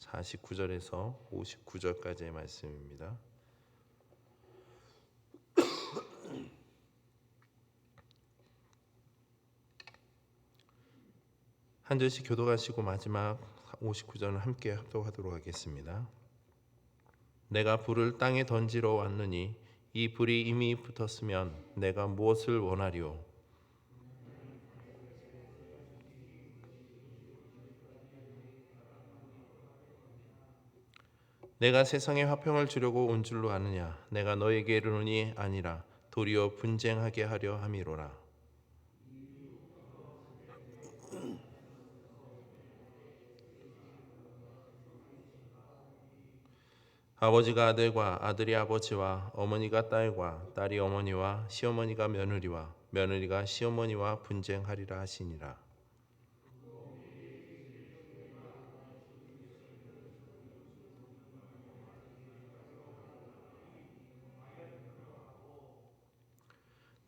49절에서 59절까지의 말씀입니다. 한 절씩 교독하시고 마지막 59절은 함께 합독하도록 하겠습니다. 내가 불을 땅에 던지러 왔느니 이 불이 이미 붙었으면 내가 무엇을 원하리요? 내가 세상에 화평을 주려고 온 줄로 아느냐? 내가 너에게 이르노니 아니라 도리어 분쟁하게 하려 함이로라. 아버지가 아들과 아들이 아버지와 어머니가 딸과 딸이 어머니와 시어머니가 며느리와 며느리가 시어머니와 분쟁하리라 하시니라.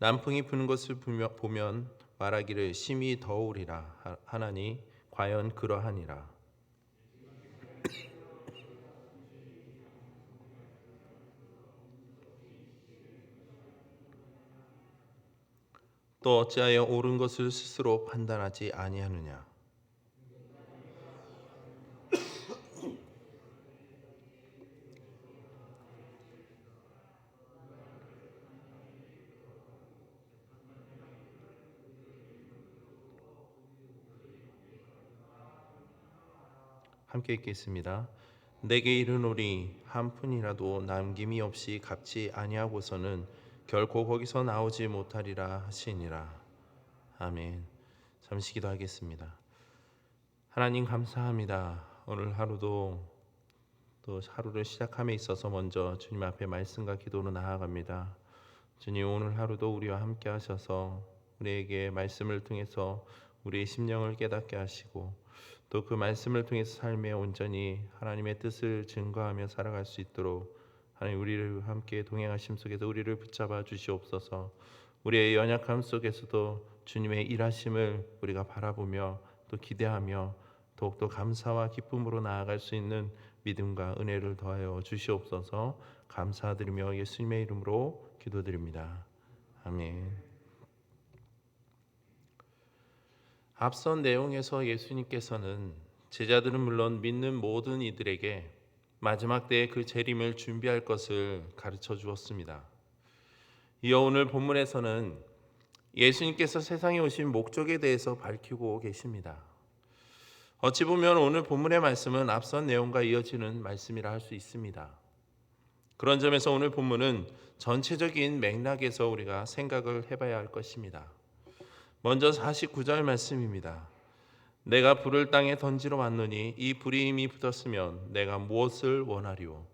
남풍이 부는 것을 보면 말하기를 심히 더우리라 하나니 과연 그러하니라. 또 어찌하여 옳은 것을 스스로 판단하지 아니하느냐? 함께 읽겠습니다. 내게 이르노니 한 푼이라도 남김이 없이 갚지 아니하고서는 결코 거기서 나오지 못하리라 하시니라. 아멘. 잠시 기도하겠습니다. 하나님 감사합니다. 오늘 하루도 또 하루를 시작함에 있어서 먼저 주님 앞에 말씀과 기도로 나아갑니다. 주님 오늘 하루도 우리와 함께 하셔서 우리에게 말씀을 통해서 우리의 심령을 깨닫게 하시고 또 그 말씀을 통해서 삶에 온전히 하나님의 뜻을 증거하며 살아갈 수 있도록 하나님 우리를 함께 동행하심 속에서 우리를 붙잡아 주시옵소서. 우리의 연약함 속에서도 주님의 일하심을 우리가 바라보며 또 기대하며 더욱더 감사와 기쁨으로 나아갈 수 있는 믿음과 은혜를 더하여 주시옵소서. 감사드리며 예수님의 이름으로 기도드립니다. 아멘. 앞선 내용에서 예수님께서는 제자들은 물론 믿는 모든 이들에게 마지막 때에 그 재림을 준비할 것을 가르쳐 주었습니다. 이어 오늘 본문에서는 예수님께서 세상에 오신 목적에 대해서 밝히고 계십니다. 어찌 보면 오늘 본문의 말씀은 앞선 내용과 이어지는 말씀이라 할 수 있습니다. 그런 점에서 오늘 본문은 전체적인 맥락에서 우리가 생각을 해봐야 할 것입니다. 먼저 49절 말씀입니다. 내가 불을 땅에 던지러 왔노니 이 불이 이미 붙었으면 내가 무엇을 원하리요?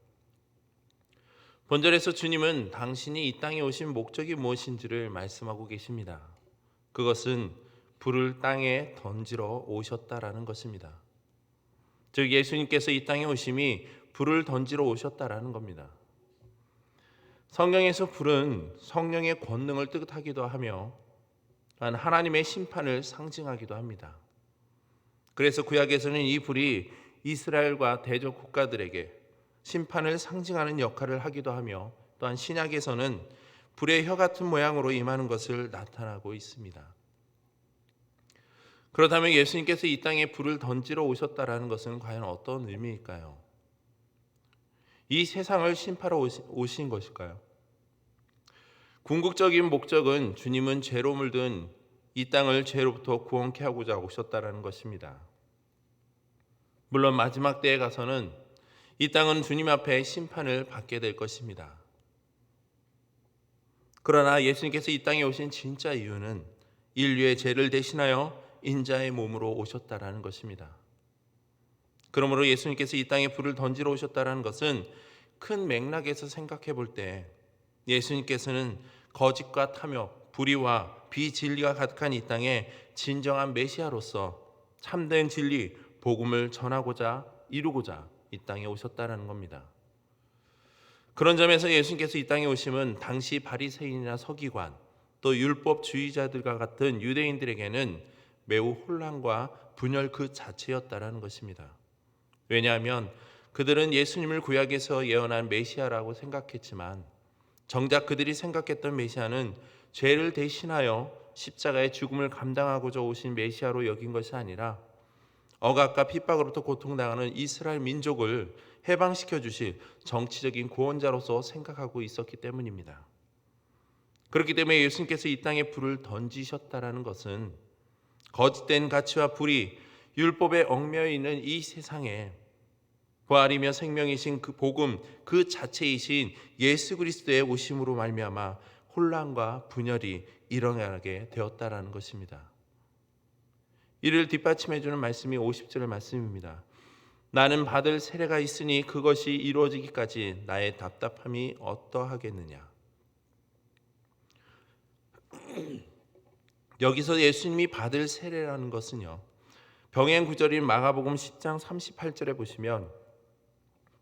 본절에서 주님은 당신이 이 땅에 오신 목적이 무엇인지를 말씀하고 계십니다. 그것은 불을 땅에 던지러 오셨다라는 것입니다. 즉 예수님께서 이 땅에 오심이 불을 던지러 오셨다라는 겁니다. 성경에서 불은 성령의 권능을 뜻하기도 하며 하나님의 심판을 상징하기도 합니다. 그래서 구약에서는 이 불이 이스라엘과 대적 국가들에게 심판을 상징하는 역할을 하기도 하며 또한 신약에서는 불의 혀 같은 모양으로 임하는 것을 나타나고 있습니다. 그렇다면 예수님께서 이 땅에 불을 던지러 오셨다라는 것은 과연 어떤 의미일까요? 이 세상을 심판하러 오신 것일까요? 궁극적인 목적은 주님은 죄로 물든 이 땅을 죄로부터 구원케 하고자 오셨다라는 것입니다. 물론 마지막 때에 가서는 이 땅은 주님 앞에 심판을 받게 될 것입니다. 그러나 예수님께서 이 땅에 오신 진짜 이유는 인류의 죄를 대신하여 인자의 몸으로 오셨다라는 것입니다. 그러므로 예수님께서 이 땅에 불을 던지러 오셨다라는 것은 큰 맥락에서 생각해 볼 때 예수님께서는 거짓과 탐욕, 불의와 비진리가 가득한 이 땅에 진정한 메시아로서 참된 진리, 복음을 전하고자 이루고자 이 땅에 오셨다라는 겁니다. 그런 점에서 예수님께서 이 땅에 오심은 당시 바리새인이나 서기관 또 율법주의자들과 같은 유대인들에게는 매우 혼란과 분열 그 자체였다라는 것입니다. 왜냐하면 그들은 예수님을 구약에서 예언한 메시아라고 생각했지만 정작 그들이 생각했던 메시아는 죄를 대신하여 십자가의 죽음을 감당하고자 오신 메시아로 여긴 것이 아니라 억압과 핍박으로부터 고통당하는 이스라엘 민족을 해방시켜 주실 정치적인 구원자로서 생각하고 있었기 때문입니다. 그렇기 때문에 예수님께서 이 땅에 불을 던지셨다라는 것은 거짓된 가치와 불이 율법에 얽매여 있는 이 세상에 부활이며 생명이신 그 복음 그 자체이신 예수 그리스도의 오심으로 말미암아 혼란과 분열이 일어나게 되었다라는 것입니다. 이를 뒷받침해 주는 말씀이 50절 말씀입니다. 나는 받을 세례가 있으니 그것이 이루어지기까지 나의 답답함이 어떠하겠느냐. 여기서 예수님이 받을 세례라는 것은요, 병행 구절인 마가복음 10장 38절에 보시면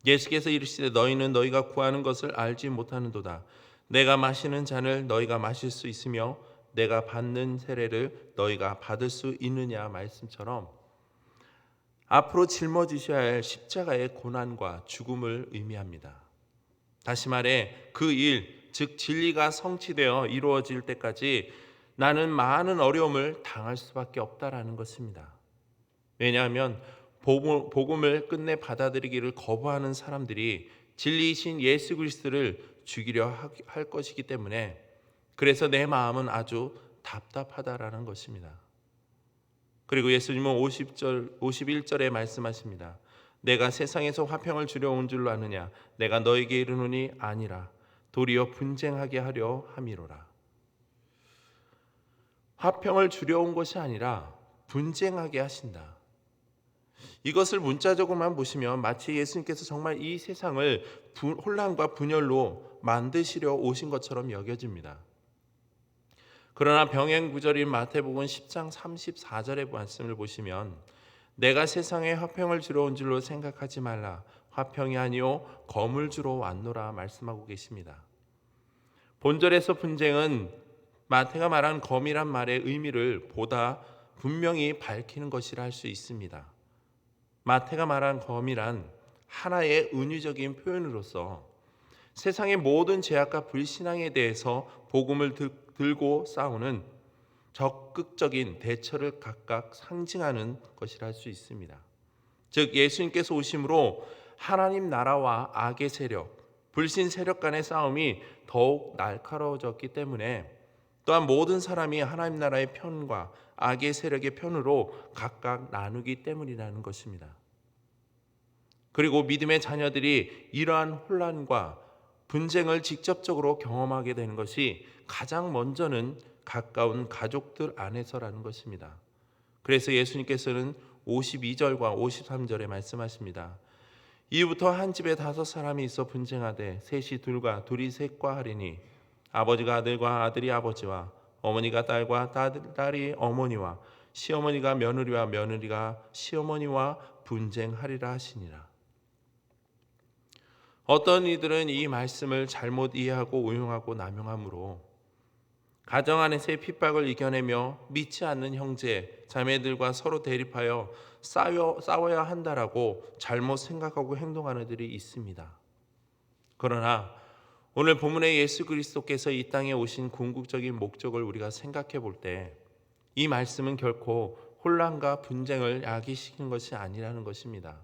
예수께서 이르시되 너희는 너희가 구하는 것을 알지 못하는도다. 내가 마시는 잔을 너희가 마실 수 있으며 내가 받는 세례를 너희가 받을 수 있느냐 말씀처럼 앞으로 짊어지셔야 할 십자가의 고난과 죽음을 의미합니다. 다시 말해 그 일, 즉 진리가 성취되어 이루어질 때까지 나는 많은 어려움을 당할 수밖에 없다라는 것입니다. 왜냐하면 복음을 끝내 받아들이기를 거부하는 사람들이 진리이신 예수 그리스도를 죽이려 할 것이기 때문에 그래서 내 마음은 아주 답답하다라는 것입니다. 그리고 예수님은 51절에 말씀하십니다. 내가 세상에서 화평을 주려 온 줄로 아느냐 내가 너에게 이르노니 아니라 도리어 분쟁하게 하려 함이로라. 화평을 주려 온 것이 아니라 분쟁하게 하신다. 이것을 문자적으로만 보시면 마치 예수님께서 정말 이 세상을 혼란과 분열로 만드시려 오신 것처럼 여겨집니다. 그러나 병행 구절인 마태복음 10장 34절의 말씀을 보시면 내가 세상에 화평을 주러 온 줄로 생각하지 말라. 화평이 아니요 검을 주러 왔노라 말씀하고 계십니다. 본절에서 분쟁은 마태가 말한 검이란 말의 의미를 보다 분명히 밝히는 것이라 할 수 있습니다. 마태가 말한 검이란 하나의 은유적인 표현으로서 세상의 모든 죄악과 불신앙에 대해서 복음을 들고 싸우는 적극적인 대처를 각각 상징하는 것이라 할 수 있습니다. 즉 예수님께서 오심으로 하나님 나라와 악의 세력, 불신 세력 간의 싸움이 더욱 날카로워졌기 때문에 또한 모든 사람이 하나님 나라의 편과 악의 세력의 편으로 각각 나누기 때문이라는 것입니다. 그리고 믿음의 자녀들이 이러한 혼란과 분쟁을 직접적으로 경험하게 되는 것이 가장 먼저는 가까운 가족들 안에서라는 것입니다. 그래서 예수님께서는 52절과 53절에 말씀하십니다. 이후부터 한 집에 5사람이 있어 분쟁하되 셋이 둘과 둘이 셋과 하리니 아버지가 아들과 아들이 아버지와 어머니가 딸과 딸이 어머니와 시어머니가 며느리와 며느리가 시어머니와 분쟁하리라 하시니라. 어떤 이들은 이 말씀을 잘못 이해하고 운용하고 남용함으로 가정 안에서의 핍박을 이겨내며 믿지 않는 형제, 자매들과 서로 대립하여 싸워야 한다라고 잘못 생각하고 행동하는 이들이 있습니다. 그러나 오늘 본문의 예수 그리스도께서 이 땅에 오신 궁극적인 목적을 우리가 생각해 볼 때 이 말씀은 결코 혼란과 분쟁을 야기시키는 것이 아니라는 것입니다.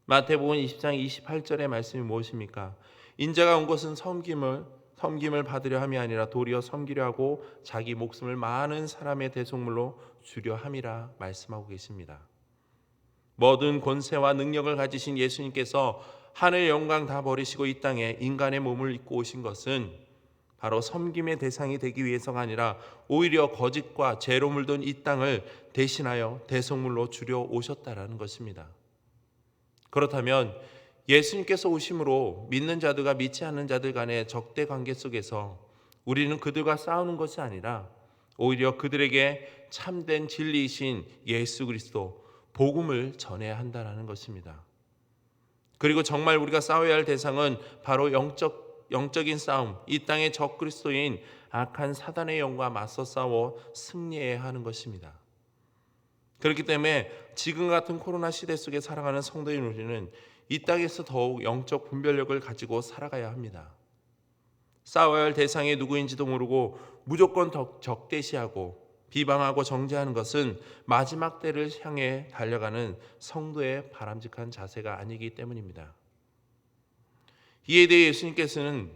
마태복음 20장 28절의 말씀이 무엇입니까? 인자가 온 것은 섬김을 받으려 함이 아니라 도리어 섬기려 하고 자기 목숨을 많은 사람의 대속물로 주려 함이라 말씀하고 계십니다. 모든 권세와 능력을 가지신 예수님께서 하늘의 영광 다 버리시고 이 땅에 인간의 몸을 입고 오신 것은 바로 섬김의 대상이 되기 위해서가 아니라 오히려 거짓과 죄로 물든 이 땅을 대신하여 대속물로 주려 오셨다라는 것입니다. 그렇다면 예수님께서 오심으로 믿는 자들과 믿지 않는 자들 간의 적대 관계 속에서 우리는 그들과 싸우는 것이 아니라 오히려 그들에게 참된 진리이신 예수 그리스도 복음을 전해야 한다는 것입니다. 그리고 정말 우리가 싸워야 할 대상은 바로 영적인 싸움, 이 땅의 적 그리스도인 악한 사단의 영과 맞서 싸워 승리해야 하는 것입니다. 그렇기 때문에 지금 같은 코로나 시대 속에 살아가는 성도인 우리는 이 땅에서 더욱 영적 분별력을 가지고 살아가야 합니다. 싸워야 할 대상이 누구인지도 모르고 무조건 적대시하고 비방하고 정죄하는 것은 마지막 때를 향해 달려가는 성도의 바람직한 자세가 아니기 때문입니다. 이에 대해 예수님께서는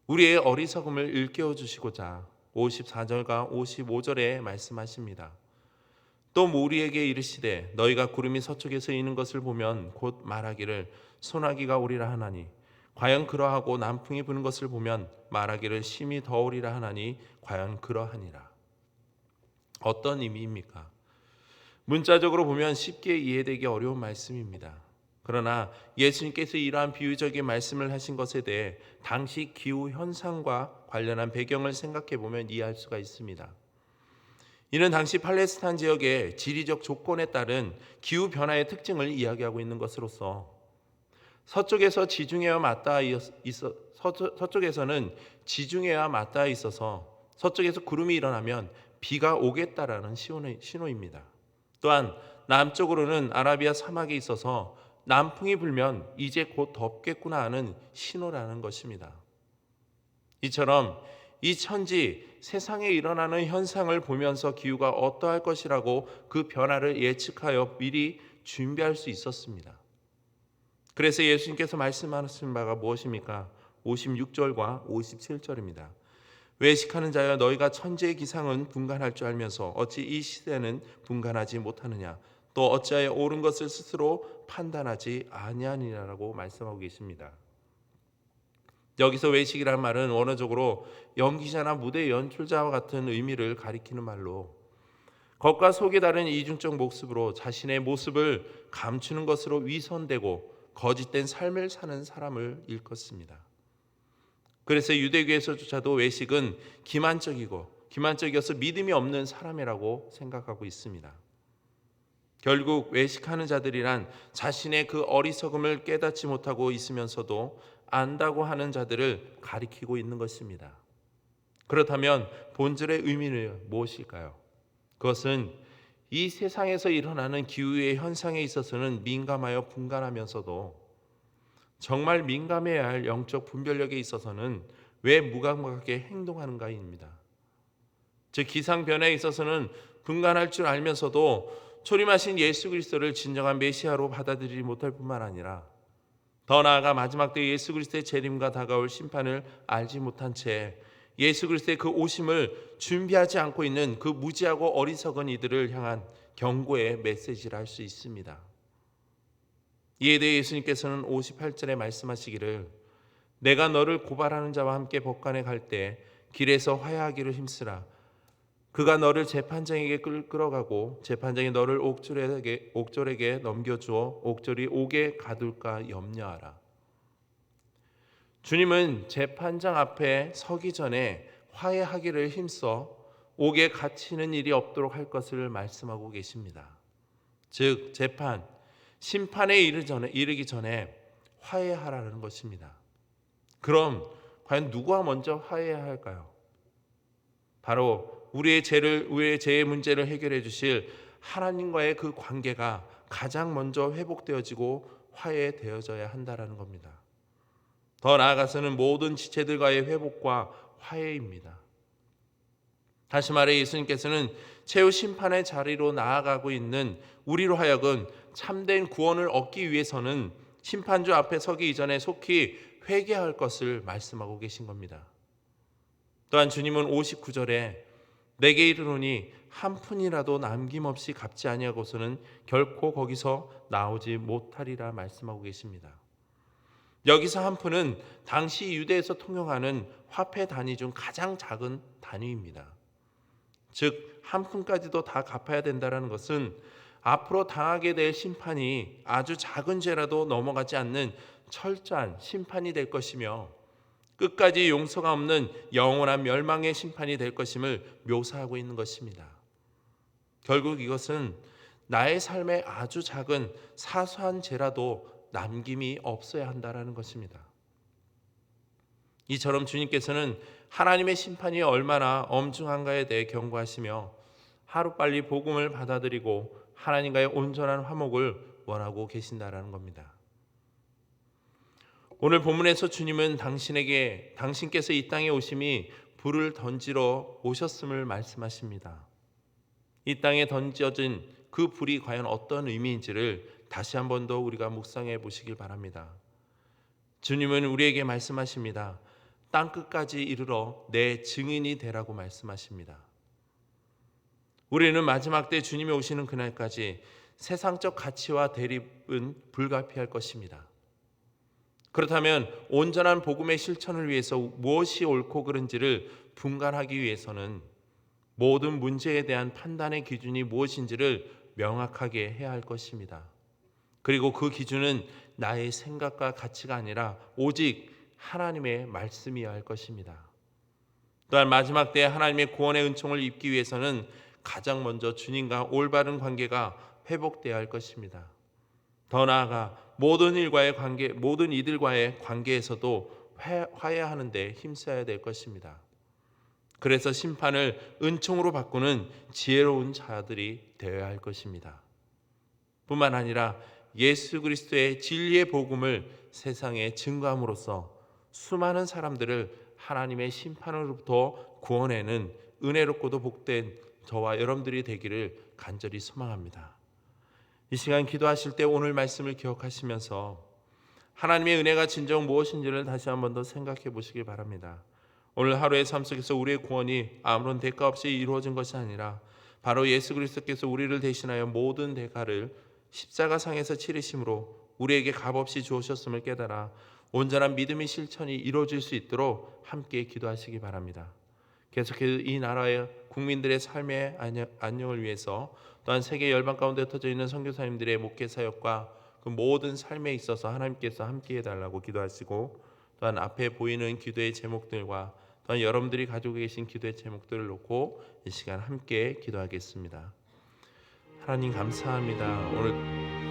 우리의 어리석음을 일깨워 주시고자 54절과 55절에 말씀하십니다. 또 우리에게 이르시되 너희가 구름이 서쪽에서 이는 것을 보면 곧 말하기를 소나기가 오리라 하나니 과연 그러하고 남풍이 부는 것을 보면 말하기를 심히 더우리라 하나니 과연 그러하니라. 어떤 의미입니까? 문자적으로 보면 쉽게 이해되기 어려운 말씀입니다. 그러나 예수님께서 이러한 비유적인 말씀을 하신 것에 대해 당시 기후 현상과 관련한 배경을 생각해 보면 이해할 수가 있습니다. 이는 당시 팔레스타인 지역의 지리적 조건에 따른 기후 변화의 특징을 이야기하고 있는 것으로서 서쪽에서는 지중해와 맞닿아 있어서 서쪽에서 구름이 일어나면 비가 오겠다라는 신호입니다. 또한 남쪽으로는 아라비아 사막이 있어서 남풍이 불면 이제 곧 덥겠구나 하는 신호라는 것입니다. 이처럼 이 천지 세상에 일어나는 현상을 보면서 기후가 어떠할 것이라고 그 변화를 예측하여 미리 준비할 수 있었습니다. 그래서 예수님께서 말씀하신 바가 무엇입니까? 56절과 57절입니다. 외식하는 자여 너희가 천지의 기상은 분간할 줄 알면서 어찌 이 시대는 분간하지 못하느냐? 또 어찌하여 옳은 것을 스스로 판단하지 아니하니라라고 말씀하고 계십니다. 여기서 외식이라는 말은 원어적으로 연기자나 무대 연출자와 같은 의미를 가리키는 말로 겉과 속이 다른 이중적 모습으로 자신의 모습을 감추는 것으로 위선되고 거짓된 삶을 사는 사람을 일컫습니다. 그래서 유대교에서조차도 외식은 기만적이어서 믿음이 없는 사람이라고 생각하고 있습니다. 결국 외식하는 자들이란 자신의 그 어리석음을 깨닫지 못하고 있으면서도 안다고 하는 자들을 가리키고 있는 것입니다. 그렇다면 본질의 의미는 무엇일까요? 그것은 이 세상에서 일어나는 기후의 현상에 있어서는 민감하여 분간하면서도 정말 민감해야 할 영적 분별력에 있어서는 왜 무감각하게 행동하는가입니다. 즉 기상 변화에 있어서는 분간할 줄 알면서도 초림하신 예수 그리스도를 진정한 메시아로 받아들이지 못할 뿐만 아니라 더 나아가 마지막 때 예수 그리스도의 재림과 다가올 심판을 알지 못한 채 예수 그리스도의 그 오심을 준비하지 않고 있는 그 무지하고 어리석은 이들을 향한 경고의 메시지를 할 수 있습니다. 이에 대해 예수님께서는 58절에 말씀하시기를 내가 너를 고발하는 자와 함께 법관에 갈 때 길에서 화해하기를 힘쓰라. 그가 너를 재판장에게 끌어가고 재판장이 너를 옥졸에게 넘겨주어 옥졸이 옥에 가둘까 염려하라. 주님은 재판장 앞에 서기 전에 화해하기를 힘써 옥에 갇히는 일이 없도록 할 것을 말씀하고 계십니다. 즉 심판에 이르기 전에 화해하라는 것입니다. 그럼 과연 누구와 먼저 화해해야 할까요? 바로 우리의 죄의 문제를 해결해 주실 하나님과의 그 관계가 가장 먼저 회복되어지고 화해되어져야 한다라는 겁니다. 더 나아가서는 모든 지체들과의 회복과 화해입니다. 다시 말해 예수님께서는 최후 심판의 자리로 나아가고 있는 우리로 하여금 참된 구원을 얻기 위해서는 심판주 앞에 서기 이전에 속히 회개할 것을 말씀하고 계신 겁니다. 또한 주님은 59절에 내게 이르노니 한 푼이라도 남김없이 갚지 아니하고서는 결코 거기서 나오지 못하리라 말씀하고 계십니다. 여기서 한 푼은 당시 유대에서 통용하는 화폐 단위 중 가장 작은 단위입니다. 즉 한 푼까지도 다 갚아야 된다는 것은 앞으로 당하게 될 심판이 아주 작은 죄라도 넘어가지 않는 철저한 심판이 될 것이며 끝까지 용서가 없는 영원한 멸망의 심판이 될 것임을 묘사하고 있는 것입니다. 결국 이것은 나의 삶에 아주 작은 사소한 죄라도 남김이 없어야 한다는 것입니다. 이처럼 주님께서는 하나님의 심판이 얼마나 엄중한가에 대해 경고하시며 하루빨리 복음을 받아들이고 하나님과의 온전한 화목을 원하고 계신다라는 겁니다. 오늘 본문에서 주님은 당신께서 이 땅에 오심이 불을 던지러 오셨음을 말씀하십니다. 이 땅에 던져진 그 불이 과연 어떤 의미인지를 다시 한 번 더 우리가 묵상해 보시길 바랍니다. 주님은 우리에게 말씀하십니다. 땅끝까지 이르러 내 증인이 되라고 말씀하십니다. 우리는 마지막 때 주님이 오시는 그날까지 세상적 가치와 대립은 불가피할 것입니다. 그렇다면 온전한 복음의 실천을 위해서 무엇이 옳고 그른지를 분간하기 위해서는 모든 문제에 대한 판단의 기준이 무엇인지를 명확하게 해야 할 것입니다. 그리고 그 기준은 나의 생각과 가치가 아니라 오직 하나님의 말씀이어야 할 것입니다. 또한 마지막 때에 하나님의 구원의 은총을 입기 위해서는 가장 먼저 주님과 올바른 관계가 회복되어야 할 것입니다. 더 나아가 모든 이들과의 관계에서도 화해하는 데 힘써야 될 것입니다. 그래서 심판을 은총으로 바꾸는 지혜로운 자들이 되어야 할 것입니다. 뿐만 아니라 예수 그리스도의 진리의 복음을 세상에 증거함으로써 수많은 사람들을 하나님의 심판으로부터 구원해는 은혜롭고도 복된 저와 여러분들이 되기를 간절히 소망합니다. 이 시간 기도하실 때 오늘 말씀을 기억하시면서 하나님의 은혜가 진정 무엇인지를 다시 한 번 더 생각해 보시길 바랍니다. 오늘 하루의 삶 속에서 우리의 구원이 아무런 대가 없이 이루어진 것이 아니라 바로 예수 그리스도께서 우리를 대신하여 모든 대가를 십자가상에서 치르심으로 우리에게 값없이 주오셨음을 깨달아 온전한 믿음의 실천이 이루어질 수 있도록 함께 기도하시기 바랍니다. 계속해서 이 나라의 국민들의 삶의 안녕을 위해서 또한 세계 열방 가운데 흩어져 있는 선교사님들의 목회 사역과 그 모든 삶에 있어서 하나님께서 함께해 달라고 기도하시고, 또한 앞에 보이는 기도의 제목들과 또한 여러분들이 가지고 계신 기도의 제목들을 놓고 이 시간 함께 기도하겠습니다. 하나님 감사합니다. 오늘